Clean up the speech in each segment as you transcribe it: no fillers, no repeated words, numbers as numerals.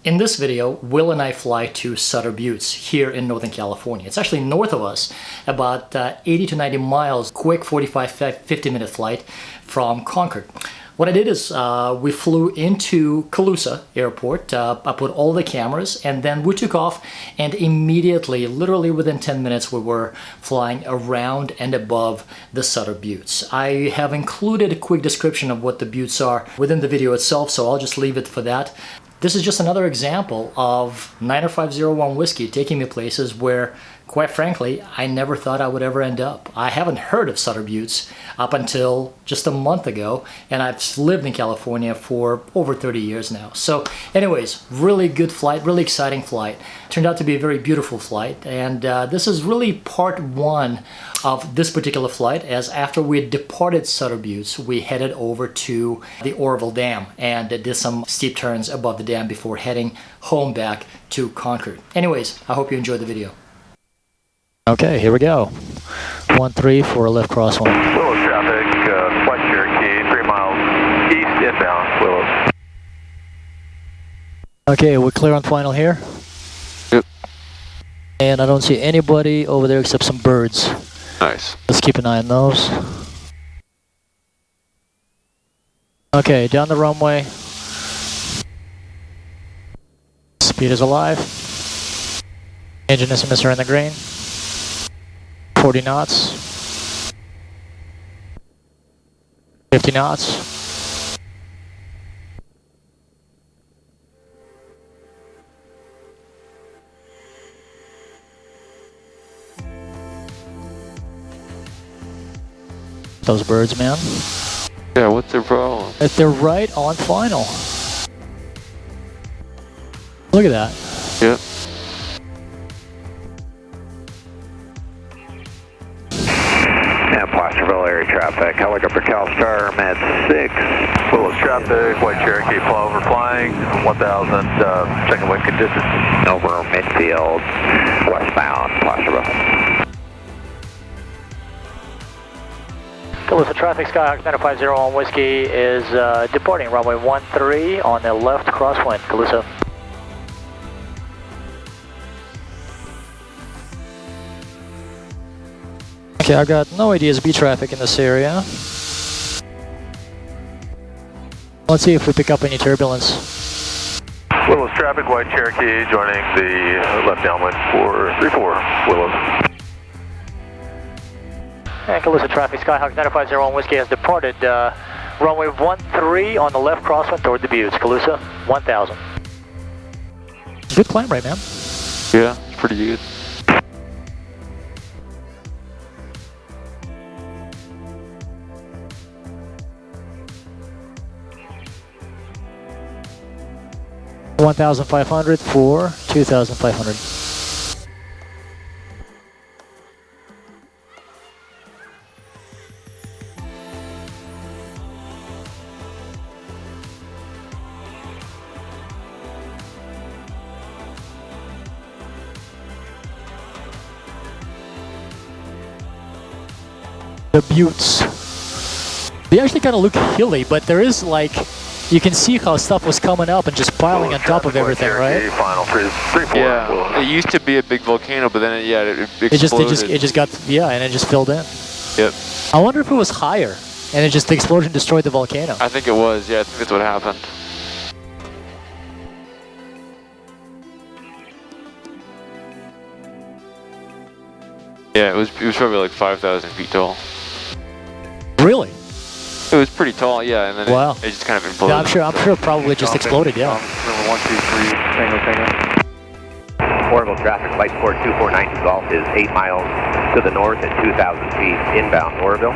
In this video, Will and I fly to Sutter Buttes here in Northern California. It's actually north of us, about 80 to 90 miles, quick 45-50 minute flight from Concord. What I did is we flew into Colusa Airport, I put all the cameras, and then we took off, and immediately, literally within 10 minutes, we were flying around and above the Sutter Buttes. I have included a quick description of what the buttes are within the video itself, so I'll just leave it for that. This is just another example of 90501 whiskey taking me places where, quite frankly, I never thought I would ever end up. I haven't heard of Sutter Buttes up until just a month ago, and I've lived in California for over 30 years now. So anyways, really good flight, really exciting flight. Turned out to be a very beautiful flight, and this is really part one of this particular flight, as after we had departed Sutter Buttes, we headed over to the Oroville Dam and did some steep turns above the dam before heading home back to Concord. Anyways, I hope you enjoyed the video. Okay, here we go. 13 for a left crosswind. Willows traffic, Flight Cherokee, 3 miles east inbound, Willows. Okay, we're clear on final here. Yep. And I don't see anybody over there except some birds. Nice. Let's keep an eye on those. Okay, down the runway. Speed is alive. Engine is emitter in the green. 40 knots. 50 knots. Those birds, man. Yeah, what's their problem? If they're right on final. Look at that. Yep. And Placerville area traffic, helicopter CalStar, Med 6. Willows traffic, White Cherokee Plover flying, 1000, checking wind conditions. Over midfield, westbound, Placerville. Colusa traffic, Skyhawk 90501 Whiskey is departing runway 13 on the left crosswind, Colusa. Okay, I've got no ADS-B traffic in this area. Let's see if we pick up any turbulence. Willows traffic, White Cherokee joining the left downwind for 34, Willows. And Colusa traffic, Skyhawk 90501 Whiskey has departed runway 13 on the left crosswind toward the Buttes, Colusa 1000. Good climb rate, man. Yeah, it's pretty good. $1,500 for $2,500. The Buttes. They actually kind of look hilly, but there is like, you can see how stuff was coming up and just piling on top of everything, right? Final 3-4. Yeah, it used to be a big volcano, but then it exploded. It just got, yeah, and it just filled in. Yep. I wonder if it was higher, and the explosion destroyed the volcano. I think it was, yeah, I think that's what happened. Yeah, it was probably like 5,000 feet tall. Really? It was pretty tall, yeah, and then wow. it just kind of imploded. Yeah, I'm sure it probably just exploded, yeah. Number 123, Tango. Oroville traffic, flight 4249 Golf is 8 miles to the north at 2,000 feet inbound Oroville.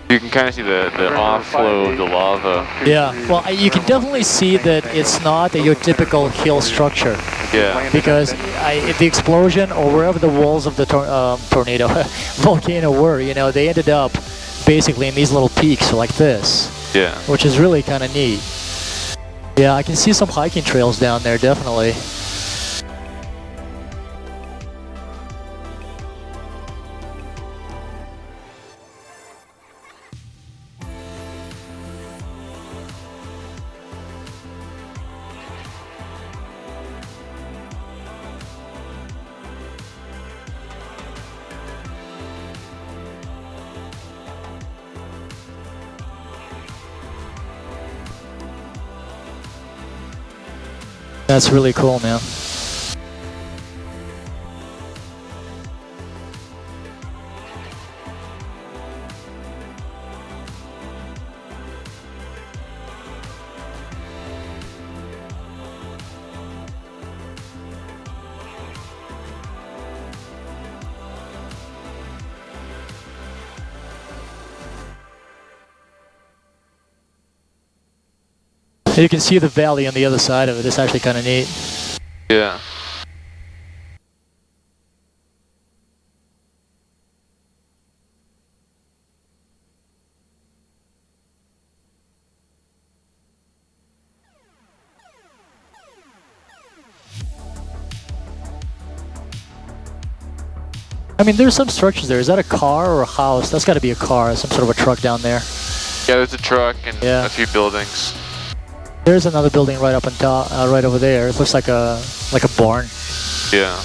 You can kind of see the off-flow of the lava. Yeah, well, you can definitely see that it's not your typical hill structure. Yeah. Because the explosion, or wherever the walls of the tornado, volcano were, you know, they ended up basically in these little peaks like this. Yeah. Which is really kind of neat. Yeah, I can see some hiking trails down there, definitely. That's really cool, man. You can see the valley on the other side of it. It's actually kind of neat. Yeah. I mean, there's some structures there. Is that a car or a house? That's got to be a car, some sort of a truck down there. Yeah, there's a truck and a few buildings. There's another building right up on top, right over there. It looks like a barn. Yeah.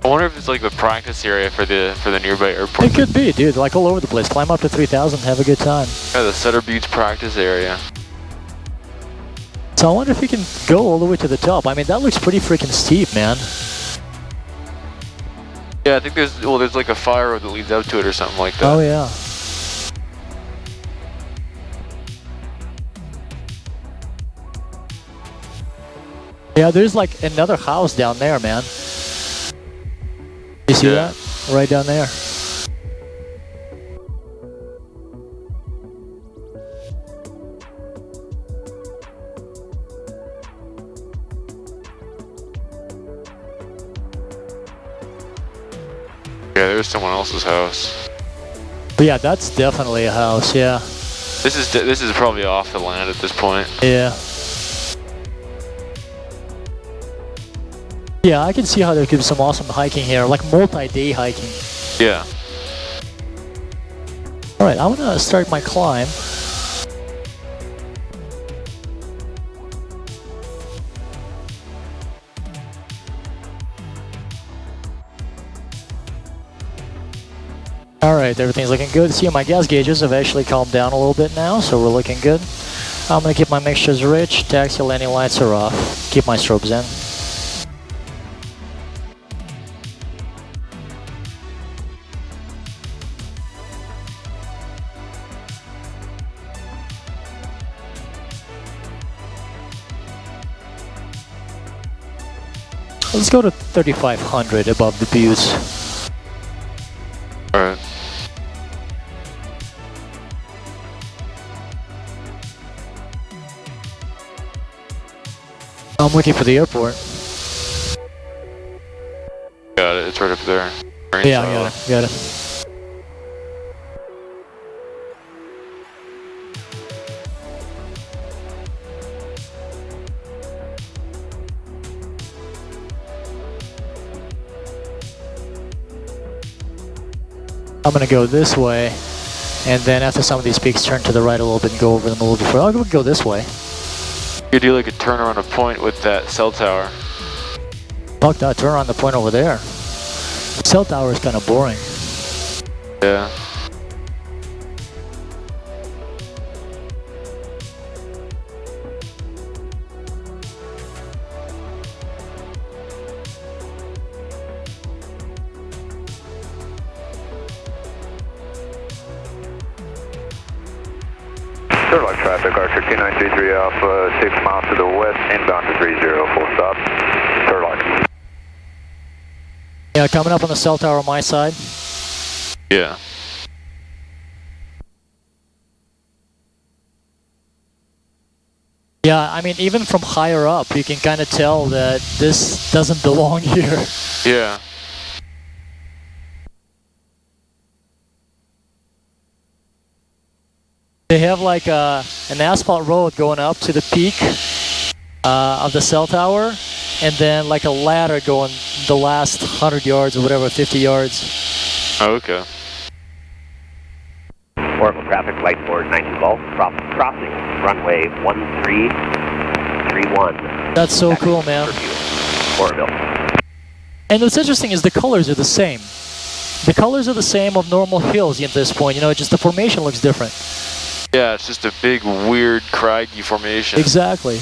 I wonder if it's like the practice area for the nearby airport. It could be, dude. Like all over the place. Climb up to 3,000, have a good time. Yeah, the Sutter Buttes practice area. So I wonder if we can go all the way to the top. I mean, that looks pretty freaking steep, man. Yeah, I think there's like a fire road that leads up to it or something like that. Oh yeah. Yeah, there's like another house down there, man. You see that? Right down there. Yeah, there's someone else's house. But yeah, that's definitely a house, yeah. This is probably off the land at this point. Yeah. Yeah, I can see how there could be some awesome hiking here, like multi-day hiking. Yeah. Alright, I'm gonna start my climb. Alright, everything's looking good. See, my gas gauges have actually calmed down a little bit now, so we're looking good. I'm gonna keep my mixtures rich, taxi landing lights are off, keep my strobes in. Let's go to 3,500 above the buttes. Alright. I'm looking for the airport. Got it, it's right up there. Yeah, I got it. I'm gonna go this way, and then after some of these peaks, turn to the right a little bit and go over them a little bit further. I'll go this way. You could do like a turn around a point with that cell tower. Fuck that, turn on the point over there. The cell tower is kind of boring. Yeah. Turlock traffic, Archer 2933 Alpha, 6 miles to the west, inbound to 30, full stop. Turlock. Yeah, coming up on the cell tower on my side. Yeah. Yeah, I mean, even from higher up, you can kind of tell that this doesn't belong here. Yeah. They have like an asphalt road going up to the peak of the cell tower, and then like a ladder going the last 100 yards or whatever, 50 yards. Oh, okay. Oracle traffic, light forward 92 Golf, crossing runway 1331. That's so cool, man. Oroville. And what's interesting is the colors are the same. The colors are the same of normal hills at this point, you know, just the formation looks different. Yeah, it's just a big, weird, craggy formation. Exactly.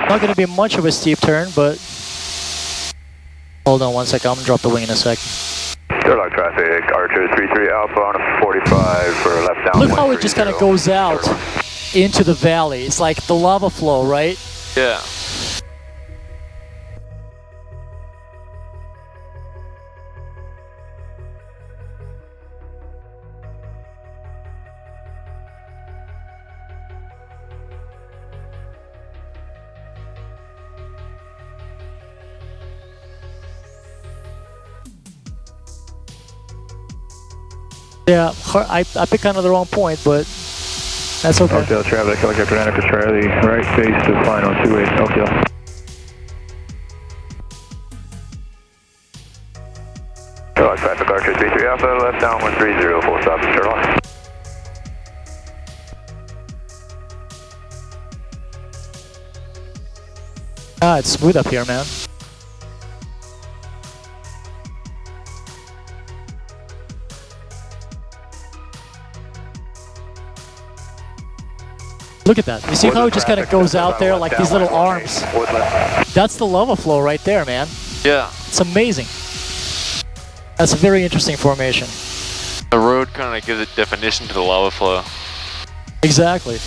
Not going to be much of a steep turn, but hold on one second. I'm going to drop the wing in a sec. Sherlock traffic, Archer 33 Alpha on a 45 for left down. Look how it just kind of goes out into the valley. It's like the lava flow, right? Yeah. Yeah, I picked kind of the wrong point, but that's okay. Hotel traffic, helicopter Annika Charlie, right face to final 28, Hotel. Sherlock traffic, Archer 33 Alpha, left down 130, full stop, Sherlock. Ah, it's smooth up here, man. Look at that. You see how it just kind of goes out there like these little arms? That's the lava flow right there, man. Yeah. It's amazing. That's a very interesting formation. The road kind of gives a definition to the lava flow. Exactly.